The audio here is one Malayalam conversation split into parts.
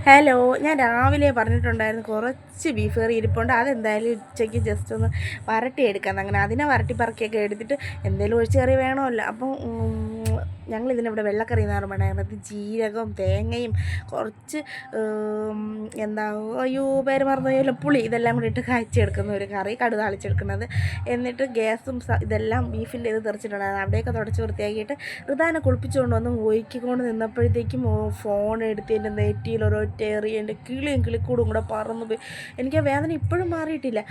ഹലോ, ഞാൻ രാവിലെ പറഞ്ഞിട്ടുണ്ടായിരുന്നു കുറച്ച് ബീഫ് കറി ഇരിപ്പുണ്ട്. അതെന്തായാലും ഉച്ചയ്ക്ക് ജസ്റ്റ് ഒന്ന് വരട്ടിയെടുക്കാം. അങ്ങനെ അതിനെ വരട്ടി പറക്കിയൊക്കെ എടുത്തിട്ട് എന്തെങ്കിലും ഒഴിച്ച് കറി വേണമല്ലോ. അപ്പം ഞങ്ങളിതിനിവിടെ വെള്ളക്കറി എന്നാണ് പറയുന്നത്. ജീരകവും തേങ്ങയും കുറച്ച് എന്താ പേര് മറന്നുപോയല്ലോ, പുളി ഇതെല്ലാം കൂടി ഇട്ട് കാച്ചെടുക്കുന്ന ഒരു കറി, കടുക് താളിച്ചെടുക്കുന്നത്. എന്നിട്ട് ഗ്യാസും ഇതെല്ലാം ബീഫിൻ്റെ ഇത് തെറിച്ചിട്ടുണ്ടായിരുന്നു. അവിടെയൊക്കെ തുടച്ച് വൃത്തിയാക്കിയിട്ട് ഋതാനെ കുളിപ്പിച്ചുകൊണ്ട് വന്ന് ഒഴിക്കൊണ്ട് നിന്നപ്പോഴത്തേക്കും ഫോൺ എടുത്ത് എൻ്റെ നെറ്റിയിൽ ഒരൊറ്റ എറി, എൻ്റെ കിളിയും കിളിക്കൂടും കൂടെ പറന്നു പോയി. എനിക്ക് ആ വേദന ഇപ്പോഴും മാറിയിട്ടില്ല.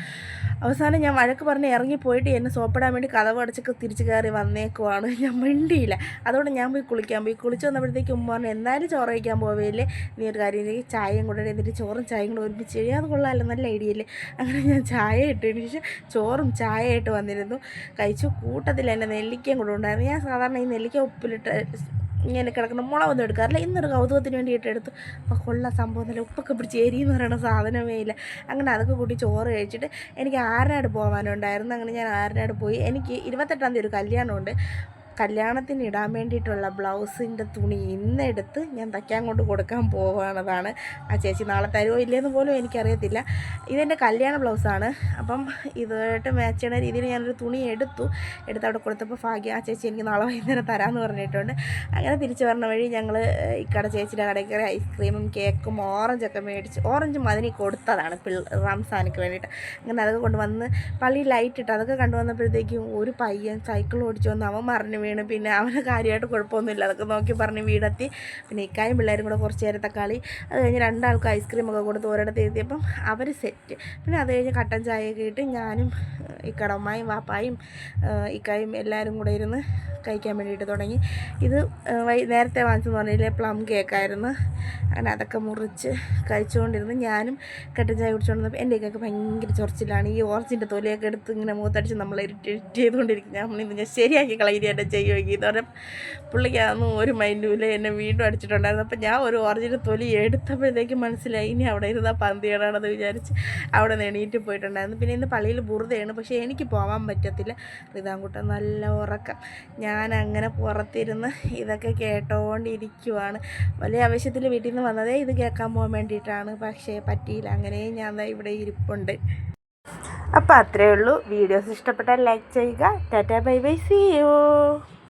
അവസാനം ഞാൻ വഴക്ക് പറഞ്ഞ് ഇറങ്ങിപ്പോയിട്ട് എന്നെ സോപ്പിടാൻ വേണ്ടി കതവ് അടച്ചൊക്കെ തിരിച്ച് കയറി വന്നേക്കുവാണ്. ഞാൻ മിണ്ടിയില്ല. അതുകൊണ്ട് ഞാൻ പോയി കുളിക്കാൻ പോയി. കുളിച്ച് വന്നപ്പോഴത്തേക്കും ഉമ്മ പറഞ്ഞു, എന്തായാലും ചോറ് കഴിക്കാൻ പോവുകയില്ലേ, നീ ഒരു കാര്യം ചെയ്യ്, ചായയും കൂടെ എന്നിട്ട് ചോറും ചായയും കൂടെ ഒരുമിച്ച് കഴിയും, അത് കൊള്ളാമല്ലോ, നല്ല ഐഡിയ അല്ലേ. അങ്ങനെ ഞാൻ ചായ ഇട്ടതിന് ശേഷം ചോറും ചായയായിട്ട് വന്നിരുന്നു. കഴിച്ചു. കൂട്ടത്തിൽ എൻ്റെ നെല്ലിക്കയും കൂടെ ഉണ്ടായിരുന്നു. ഞാൻ സാധാരണ ഈ നെല്ലിക്ക ഉപ്പിലിട്ട് ഇങ്ങനെ കിടക്കുന്ന മുളകൊന്നും എടുക്കാറില്ല. ഇന്നൊരു കൗതുകത്തിന് വേണ്ടിയിട്ട് എടുത്തു. അപ്പോൾ കൊള്ളാം, സംഭവം നല്ല ഉപ്പൊക്കെ പിടിച്ച് എരിയെന്ന് പറയുന്ന സാധനമേ ഇല്ല. അങ്ങനെ അതൊക്കെ കൂട്ടി ചോറ് കഴിച്ചിട്ട് എനിക്ക് ആരനാട് പോകാനുണ്ടായിരുന്നു. അങ്ങനെ ഞാൻ ആരനാട് പോയി. എനിക്ക് 28-ാം തീയതി ഒരു കല്യാണമുണ്ട്. കല്യാണത്തിന് ഇടാൻ വേണ്ടിയിട്ടുള്ള ബ്ലൗസിൻ്റെ തുണി ഇന്നെടുത്ത് ഞാൻ തയ്ക്കാൻ കൊണ്ട് കൊടുക്കാൻ പോകുന്നതാണ്. ആ ചേച്ചി നാളെ തരുമോ ഇല്ലയെന്ന് പോലും എനിക്കറിയത്തില്ല. ഇതെൻ്റെ കല്യാണ ബ്ലൗസാണ്. അപ്പം ഇതായിട്ട് മാച്ച് ചെയ്യുന്ന രീതിയിൽ ഞാനൊരു തുണി എടുത്ത് അവിടെ കൊടുത്തപ്പോൾ ഭാഗ്യം ആ ചേച്ചി എനിക്ക് നാളെ വൈകുന്നേരം തരാമെന്ന് പറഞ്ഞിട്ടുണ്ട്. അങ്ങനെ തിരിച്ചു പറഞ്ഞ വഴി ഞങ്ങൾ ചേച്ചിയുടെ കടയിൽ കയറി ഐസ്ക്രീമും കേക്കും ഓറഞ്ചൊക്കെ മേടിച്ച്, ഓറഞ്ചും അതിന് കൊടുത്തതാണ് റംസാനക്ക് വേണ്ടിയിട്ട്. അങ്ങനെ അതൊക്കെ കൊണ്ടുവന്ന് പള്ളി ലൈറ്റ് ഇട്ട് അതൊക്കെ കണ്ടുവന്നപ്പോഴത്തേക്കും ഒരു പയ്യൻ സൈക്കിൾ ഓടിച്ചു വന്ന് അവൻ മറിഞ്ഞു വീണ്. പിന്നെ അവന് കാര്യമായിട്ട് കുഴപ്പമൊന്നുമില്ല. അതൊക്കെ നോക്കി പറഞ്ഞ് വീടെത്തി. പിന്നെ ഇക്കായും പിള്ളേരും കൂടെ കുറച്ച് നേരത്തെ കളി. അത് കഴിഞ്ഞ് രണ്ടാൾക്ക് ഐസ്ക്രീമൊക്കെ കൊടുത്ത് ഒരിടത്ത് എത്തിയപ്പം അവർ സെറ്റ്. പിന്നെ അത് കഴിഞ്ഞ് കട്ടൻ ചായയൊക്കെ ഇട്ട് ഞാനും ഇക്കടമ്മയും വാപ്പായും ഇക്കായും എല്ലാവരും കൂടെ ഇരുന്ന് കഴിക്കാൻ വേണ്ടിയിട്ട് തുടങ്ങി. ഇത് നേരത്തെ വാങ്ങിച്ചെന്ന് പറഞ്ഞില്ലേ, പ്ലം കേക്കായിരുന്നു. അങ്ങനെ അതൊക്കെ മുറിച്ച് കഴിച്ചുകൊണ്ടിരുന്ന് ഞാനും കട്ടൻ ചായ കുടിച്ചുകൊണ്ടിരുന്നപ്പോൾ എൻ്റെ ഇക്കൊക്കെ ഭയങ്കര ചൊറിച്ചിലാണ്. ഈ ഓറഞ്ചിൻ്റെ തൊലിയൊക്കെ എടുത്ത് ഇങ്ങനെ മുഖത്തടിച്ച് നമ്മൾ ഇരിറ്റേറ്റ് ചെയ്തുകൊണ്ടിരിക്കും. ഞാൻ ശരിയാക്കി കളയുകയായിട്ട് ചെയ്യുമെങ്കിൽ എന്ന് പറഞ്ഞാൽ പുള്ളിക്ക് അതൊന്നും ഒരു മൈൻഡുമില്ല. എന്നെ വീണ്ടും അടിച്ചിട്ടുണ്ടായിരുന്നു. അപ്പോൾ ഞാൻ ഒരു ഓറഞ്ചിൻ്റെ തൊലി എടുത്തപ്പോഴത്തേക്കും മനസ്സിലായി ഇനി അവിടെ ഇരുന്നാൽ പന്തികളാണെന്ന് വിചാരിച്ച് അവിടെ നിന്ന് എണീറ്റ് പോയിട്ടുണ്ടായിരുന്നു. പിന്നെ ഇന്ന് പള്ളിയിൽ ബുറുദയാണ്, പക്ഷേ എനിക്ക് പോകാൻ പറ്റത്തില്ല. റിതാൻകുട്ടൻ നല്ല ഉറക്കം. ഞാൻ അങ്ങനെ പുറത്തിരുന്ന് ഇതൊക്കെ കേട്ടോണ്ടിരിക്കുവാണ്. വലിയ ആവശ്യത്തിൽ വീട്ടിൽ നിന്ന് വന്നതേ ഇത് കേൾക്കാൻ പോകാൻ വേണ്ടിയിട്ടാണ്, പക്ഷേ പറ്റിയില്ല. അങ്ങനെ ഞാൻ ഇവിടെ ഇരിപ്പുണ്ട്. അപ്പോൾ അത്രയേ ഉള്ളൂ. വീഡിയോസ് ഇഷ്ടപ്പെട്ടാൽ ലൈക്ക് ചെയ്യുക. ടാറ്റാ ബൈ ബൈ, സീ യു.